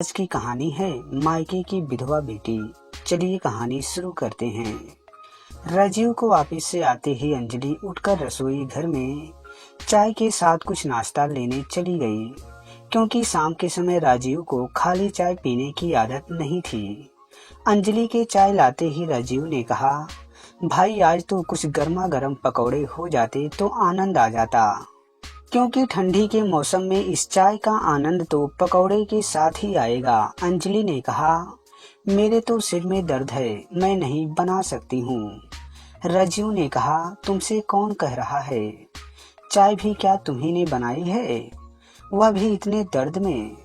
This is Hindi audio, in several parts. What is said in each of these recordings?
आज की कहानी है मायके की विधवा बेटी। चलिए कहानी शुरू करते हैं। राजीव को ऑफिस से आते ही अंजलि उठकर रसोई घर में चाय के साथ कुछ नाश्ता लेने चली गई, क्योंकि शाम के समय राजीव को खाली चाय पीने की आदत नहीं थी। अंजलि के चाय लाते ही राजीव ने कहा, भाई आज तो कुछ गर्मा गर्म पकौड़े हो जाते तो आनंद आ जाता, क्योंकि ठंडी के मौसम में इस चाय का आनंद तो पकौड़े के साथ ही आएगा। अंजलि ने कहा, मेरे तो सिर में दर्द है, मैं नहीं बना सकती हूँ। राजीव ने कहा, तुमसे कौन कह रहा है, चाय भी क्या तुम्ही ने बनाई है, वह भी इतने दर्द में।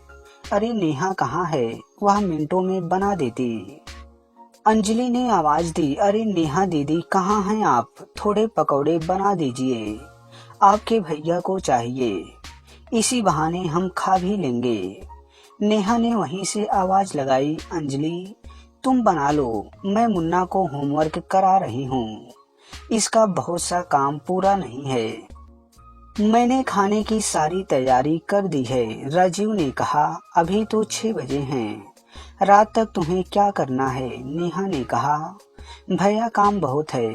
अरे नेहा कहाँ है, वह मिनटों में बना देती। अंजलि ने आवाज दी, अरे नेहा दीदी कहाँ हैं आप, थोड़े पकौड़े बना दीजिए, आपके भैया को चाहिए, इसी बहाने हम खा भी लेंगे। नेहा ने वहीं से आवाज लगाई, अंजलि तुम बना लो, मैं मुन्ना को होमवर्क करा रही हूँ, इसका बहुत सा काम पूरा नहीं है, मैंने खाने की सारी तैयारी कर दी है। राजीव ने कहा, अभी तो 6 बजे हैं, रात तक तुम्हें क्या करना है। नेहा ने कहा, भैया काम बहुत है,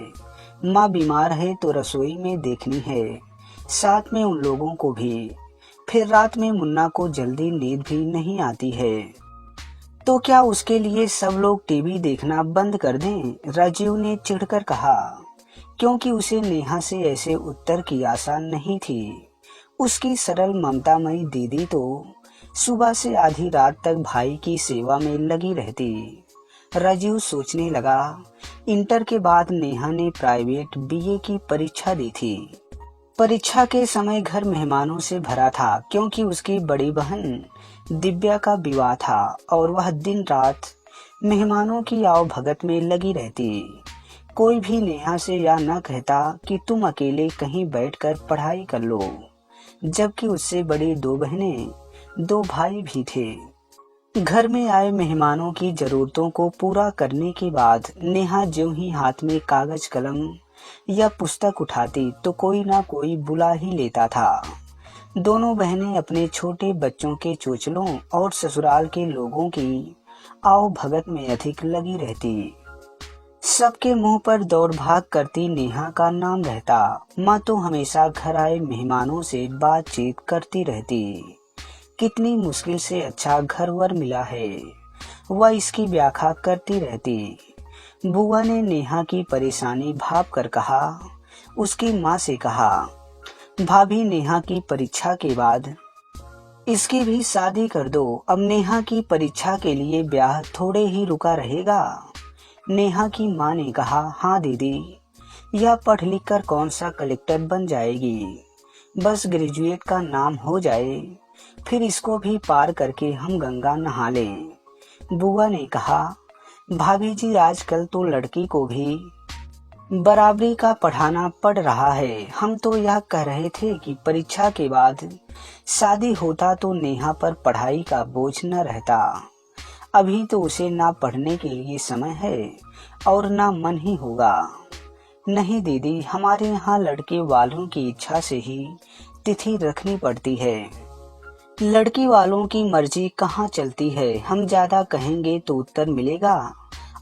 माँ बीमार है तो रसोई में देखनी है, साथ में उन लोगों को भी, फिर रात में मुन्ना को जल्दी नींद भी नहीं आती है, तो क्या उसके लिए सब लोग टीवी देखना बंद कर दें। राजीव ने चिढ़कर कहा, क्योंकि उसे नेहा से ऐसे उत्तर की आशा नहीं थी। उसकी सरल ममतामयी दीदी तो सुबह से आधी रात तक भाई की सेवा में लगी रहती। राजीव सोचने लगा, इंटर के बाद नेहा ने प्राइवेट बीए की परीक्षा दी थी। परीक्षा के समय घर मेहमानों से भरा था, क्योंकि उसकी बड़ी बहन दिव्या का विवाह था और वह दिन रात मेहमानों की आव भगत में लगी रहती। कोई भी नेहा से यह न कहता कि तुम अकेले कहीं बैठकर पढ़ाई कर लो, जबकि उससे बड़ी 2 बहनें 2 भाई भी थे। घर में आए मेहमानों की जरूरतों को पूरा करने के बाद नेहा ज्यों ही हाथ में कागज कलम या पुस्तक उठाती तो कोई ना कोई बुला ही लेता था। दोनों बहनें अपने छोटे बच्चों के चोचलों और ससुराल के लोगों की आओ भगत में अधिक लगी रहती। सबके मुंह पर दौड़ भाग करती नेहा का नाम रहता। माँ तो हमेशा घर आए मेहमानों से बातचीत करती रहती। कितनी मुश्किल से अच्छा घरवर मिला है, वह इसकी व्याख्या करती रहती। बुआ ने नेहा की परेशानी भाप कर कहा, उसकी माँ से कहा, भाभी नेहा की परीक्षा के बाद इसकी भी शादी कर दो, अब नेहा की परीक्षा के लिए ब्याह थोड़े ही रुका रहेगा। नेहा की माँ ने कहा, हाँ दीदी, यह पढ़ लिख कर कौन सा कलेक्टर बन जाएगी, बस ग्रेजुएट का नाम हो जाए, फिर इसको भी पार करके हम गंगा नहा लें। बुआ ने कहा, भाभी जी आजकल तो लड़की को भी बराबरी का पढ़ाना पड़ रहा है, हम तो यह कह रहे थे कि परीक्षा के बाद शादी होता तो नेहा पर पढ़ाई का बोझ न रहता। अभी तो उसे ना पढ़ने के लिए समय है और ना मन ही होगा। नहीं दीदी, हमारे यहाँ लड़के वालों की इच्छा से ही तिथि रखनी पड़ती है, लड़की वालों की मर्जी कहाँ चलती है। हम ज्यादा कहेंगे तो उत्तर मिलेगा,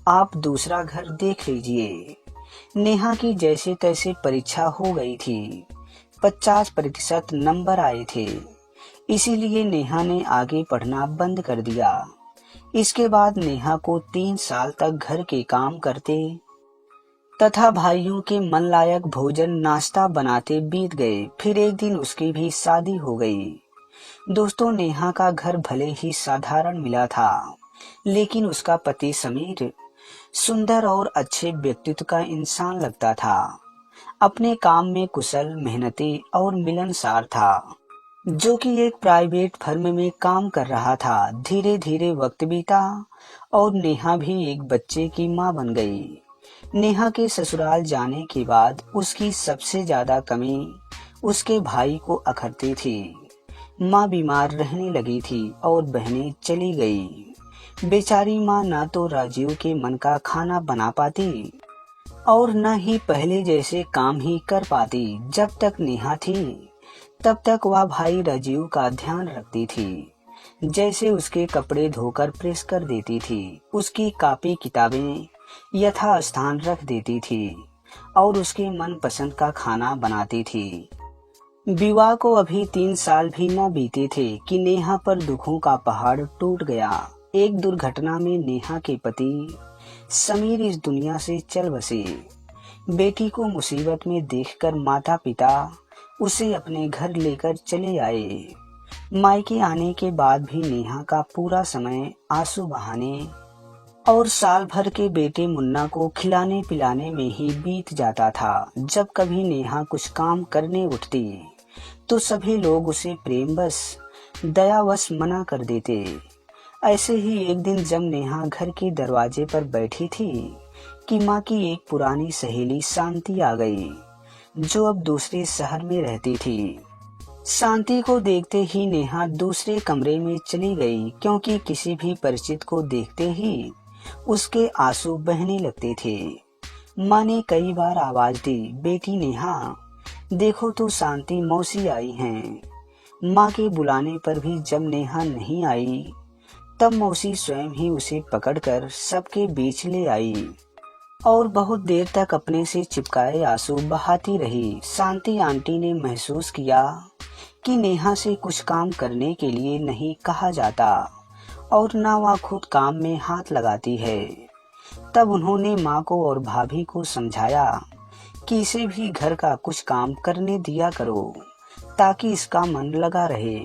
आप दूसरा घर देख लीजिए। नेहा की जैसे तैसे परीक्षा हो गई थी, 50% नंबर आए थे, इसीलिए नेहा ने आगे पढ़ना बंद कर दिया। इसके बाद नेहा को 3 साल तक घर के काम करते तथा भाइयों के मन लायक भोजन नाश्ता बनाते बीत गए। फिर एक दिन उसकी भी शादी हो गई। दोस्तों, नेहा का घर भले ही साधारण मिला था, लेकिन उसका पति समीर सुंदर और अच्छे व्यक्तित्व का इंसान लगता था। अपने काम में कुशल, मेहनती और मिलनसार था, जो कि एक प्राइवेट फर्म में काम कर रहा था। धीरे धीरे वक्त बीता और नेहा भी एक बच्चे की मां बन गई। नेहा के ससुराल जाने के बाद उसकी सबसे ज्यादा कमी उसके भाई को अखरती थी। माँ बीमार रहने लगी थी और बहनें चली गई। बेचारी माँ ना तो राजीव के मन का खाना बना पाती और न ही पहले जैसे काम ही कर पाती। जब तक नेहा थी तब तक वह भाई राजीव का ध्यान रखती थी। जैसे उसके कपड़े धोकर प्रेस कर देती थी, उसकी कॉपी किताबें यथा स्थान रख देती थी और उसके मनपसंद का खाना बनाती थी। विवाह को अभी 3 साल भी न बीते थे कि नेहा पर दुखों का पहाड़ टूट गया। एक दुर्घटना में नेहा के पति समीर इस दुनिया से चल बसे। बेटी को मुसीबत में देखकर माता पिता उसे अपने घर लेकर चले आए। मायके आने के बाद भी नेहा का पूरा समय आंसू बहाने और साल भर के बेटे मुन्ना को खिलाने पिलाने में ही बीत जाता था। जब कभी नेहा कुछ काम करने उठती तो सभी लोग उसे प्रेमवश दयावश मना कर देते। ऐसे ही एक दिन जब नेहा घर के दरवाजे पर बैठी थी कि माँ की एक पुरानी सहेली शांति आ गई, जो अब दूसरे शहर में रहती थी। शांति को देखते ही नेहा दूसरे कमरे में चली गई, क्योंकि किसी भी परिचित को देखते ही उसके आंसू बहने लगते थे। माँ ने कई बार आवाज दी, बेटी नेहा देखो तो शांति मौसी आई हैं। माँ के बुलाने पर भी जब नेहा नहीं आई तब मौसी स्वयं ही उसे पकड़कर सबके बीच ले आई और बहुत देर तक अपने से चिपकाए आंसू बहाती रही। शांति आंटी ने महसूस किया कि नेहा से कुछ काम करने के लिए नहीं कहा जाता और ना वह खुद काम में हाथ लगाती है। तब उन्होंने माँ को और भाभी को समझाया कि इसे भी घर का कुछ काम करने दिया करो ताकि इसका मन लगा रहे।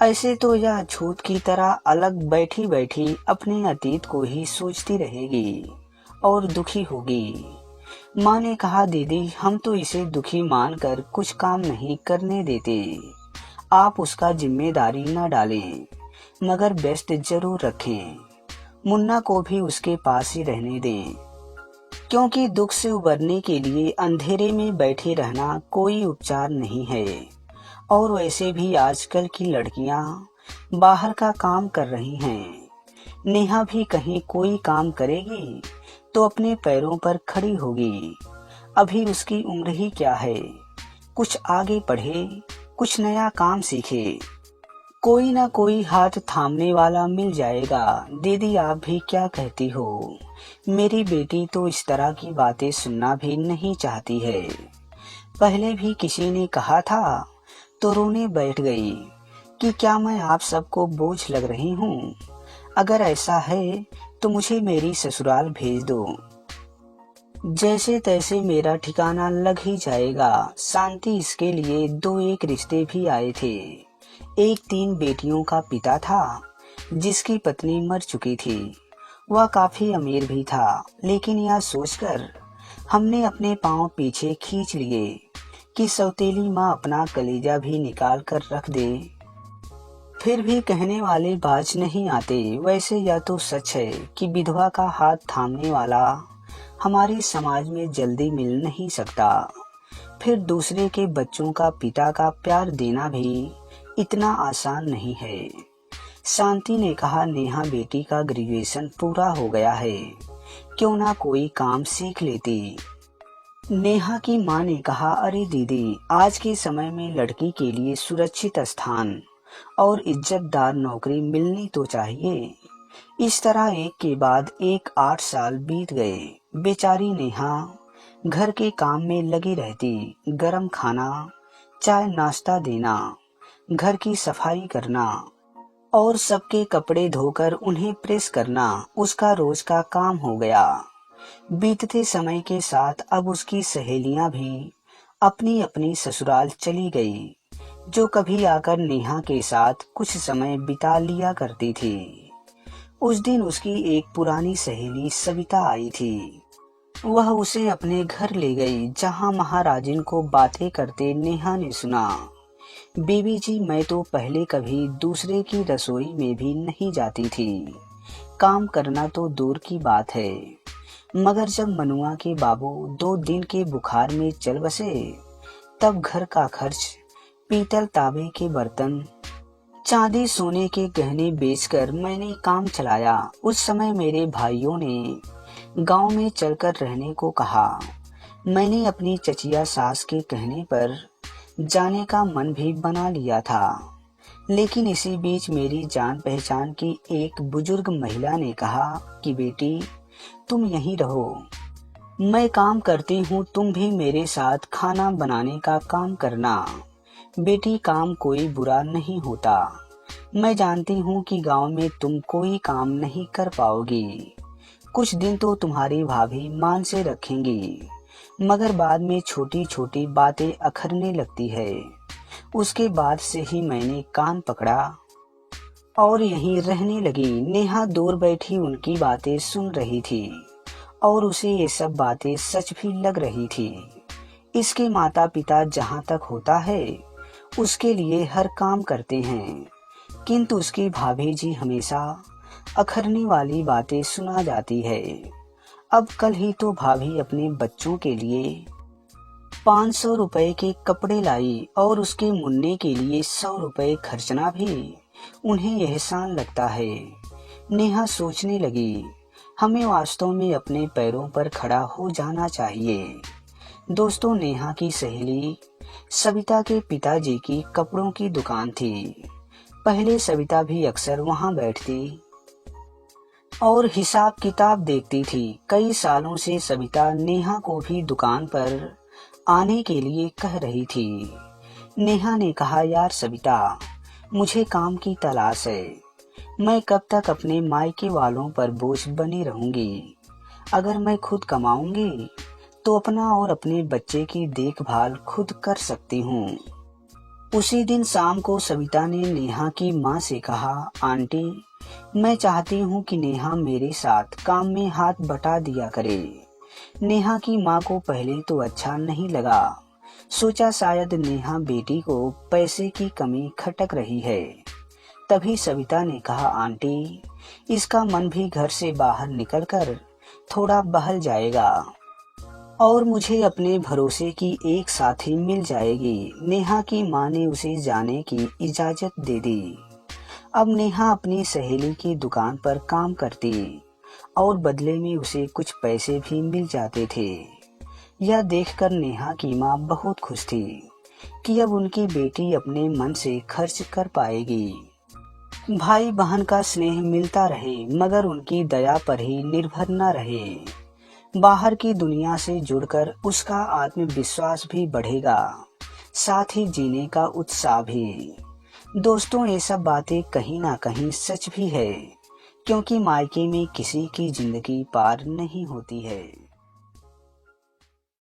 ऐसे तो यह छूत की तरह अलग बैठी बैठी अपने अतीत को ही सोचती रहेगी और दुखी होगी। माँ ने कहा, दीदी हम तो इसे दुखी मानकर कुछ काम नहीं करने देते, आप उसका जिम्मेदारी न डालें, मगर व्यस्त जरूर रखें। मुन्ना को भी उसके पास ही रहने दें, क्योंकि दुख से उबरने के लिए अंधेरे में बैठे रहना कोई उपचार नहीं है। और वैसे भी आजकल की लड़कियां बाहर का काम कर रही हैं। नेहा भी कहीं कोई काम करेगी तो अपने पैरों पर खड़ी होगी। अभी उसकी उम्र ही क्या है, कुछ आगे पढ़े, कुछ नया काम सीखे, कोई ना कोई हाथ थामने वाला मिल जाएगा। दीदी आप भी क्या कहती हो? मेरी बेटी तो इस तरह की बातें सुनना भी नहीं चाहती है। पहले भी किसी ने कहा था तो रोने बैठ गई कि क्या मैं आप सबको बोझ लग रही हूँ? अगर ऐसा है तो मुझे मेरी ससुराल भेज दो, जैसे तैसे मेरा ठिकाना लग ही जाएगा। शांति इसके लिए 2-1 रिश्ते भी आए थे। एक 3 बेटियों का पिता था जिसकी पत्नी मर चुकी थी। वह काफी अमीर भी था, लेकिन यह सोचकर हमने अपने पांव पीछे खींच लिए कि सौतेली माँ अपना कलेजा भी निकाल कर रख दे। फिर भी कहने वाले बाज नहीं आते। वैसे यह तो सच है कि विधवा का हाथ थामने वाला हमारे समाज में जल्दी मिल नहीं सकता। फिर दूसरे के बच्चों का पिता का प्यार देना भी इतना आसान नहीं है। शांति ने कहा, नेहा बेटी का ग्रेजुएशन पूरा हो गया है, क्यों ना कोई काम सीख लेती। नेहा की माँ ने कहा, अरे दीदी आज के समय में लड़की के लिए सुरक्षित स्थान और इज्जतदार नौकरी मिलनी तो चाहिए। इस तरह एक के बाद एक 8 साल बीत गए। बेचारी नेहा घर के काम में लगी रहती, गरम खाना, चाय नाश्ता देना, घर की सफाई करना और सबके कपड़े धोकर उन्हें प्रेस करना उसका रोज का काम हो गया। बीतते समय के साथ अब उसकी सहेलियां भी अपनी अपनी ससुराल चली गई, जो कभी आकर नेहा के साथ कुछ समय बिता लिया करती थी। उस दिन उसकी एक पुरानी सहेली सविता आई थी। वह उसे अपने घर ले गई, जहां महाराजिन को बातें करते नेहा ने सुना, बीबी जी मैं तो पहले कभी दूसरे की रसोई में भी नहीं जाती थी, काम करना तो दूर की बात है, मगर जब मनुआ के बाबू 2 दिन के बुखार में चल बसे तब घर का खर्च, पीतल तांबे के बर्तन, चांदी सोने के गहने बेचकर मैंने काम चलाया। उस समय मेरे भाइयों ने गांव में चलकर रहने को कहा। मैंने अपनी चचिया सास के कहने पर जाने का मन भी बना लिया था, लेकिन इसी बीच मेरी जान पहचान की एक बुजुर्ग महिला ने कहा कि बेटी, तुम यहीं रहो, मैं काम करती हूँ, तुम भी मेरे साथ खाना बनाने का काम करना। बेटी, काम कोई बुरा नहीं होता। मैं जानती हूँ कि गांव में तुम कोई काम नहीं कर पाओगी। कुछ दिन तो तुम्हारी भाभी मान से रखेंगी, मगर बाद में छोटी छोटी बातें अखरने लगती है। उसके बाद से ही मैंने कान पकड़ा और यहीं रहने लगी। नेहा दूर बैठी उनकी बातें सुन रही थी और उसे ये सब बातें सच भी लग रही थी। इसके माता पिता जहाँ तक होता है उसके लिए हर काम करते हैं, किंतु उसकी भाभी जी हमेशा अखरने वाली बातें सुना जाती है। अब कल ही तो भाभी अपने बच्चों के लिए 500 रुपए के कपड़े लाई और उसके मुन्ने के लिए 100 रुपए खर्चना भी उन्हें एहसान लगता है। नेहा सोचने लगी, हमें वास्तव में अपने पैरों पर खड़ा हो जाना चाहिए। दोस्तों, नेहा की सहेली सविता के पिताजी की कपड़ों की दुकान थी। पहले सविता भी अक्सर वहां बैठती और हिसाब किताब देखती थी। कई सालों से सविता नेहा को भी दुकान पर आने के लिए कह रही थी। नेहा ने कहा, यार सविता, मुझे काम की तलाश है। मैं कब तक अपने मायके वालों पर बोझ बनी रहूंगी। अगर मैं खुद कमाऊंगी तो अपना और अपने बच्चे की देखभाल खुद कर सकती हूँ। उसी दिन शाम को सविता ने नेहा की माँ से कहा, आंटी, मैं चाहती हूँ कि नेहा मेरे साथ काम में हाथ बटा दिया करे। नेहा की माँ को पहले तो अच्छा नहीं लगा। सोचा शायद नेहा बेटी को पैसे की कमी खटक रही है। तभी सविता ने कहा, आंटी, इसका मन भी घर से बाहर निकलकर थोड़ा बहल जाएगा और मुझे अपने भरोसे की एक साथी मिल जाएगी। नेहा की माँ ने उसे जाने की इजाजत दे दी। अब नेहा अपनी सहेली की दुकान पर काम करती और बदले में उसे कुछ पैसे भी मिल जाते थे। यह देखकर नेहा की माँ बहुत खुश थी कि अब उनकी बेटी अपने मन से खर्च कर पाएगी। भाई बहन का स्नेह मिलता रहे, मगर उनकी दया पर ही निर्भर न रहे। बाहर की दुनिया से जुड़कर उसका आत्मविश्वास भी बढ़ेगा, साथ ही जीने का उत्साह भी। दोस्तों, ये सब बातें कहीं ना कहीं सच भी है, क्योंकि मायके में किसी की जिंदगी पार नहीं होती है।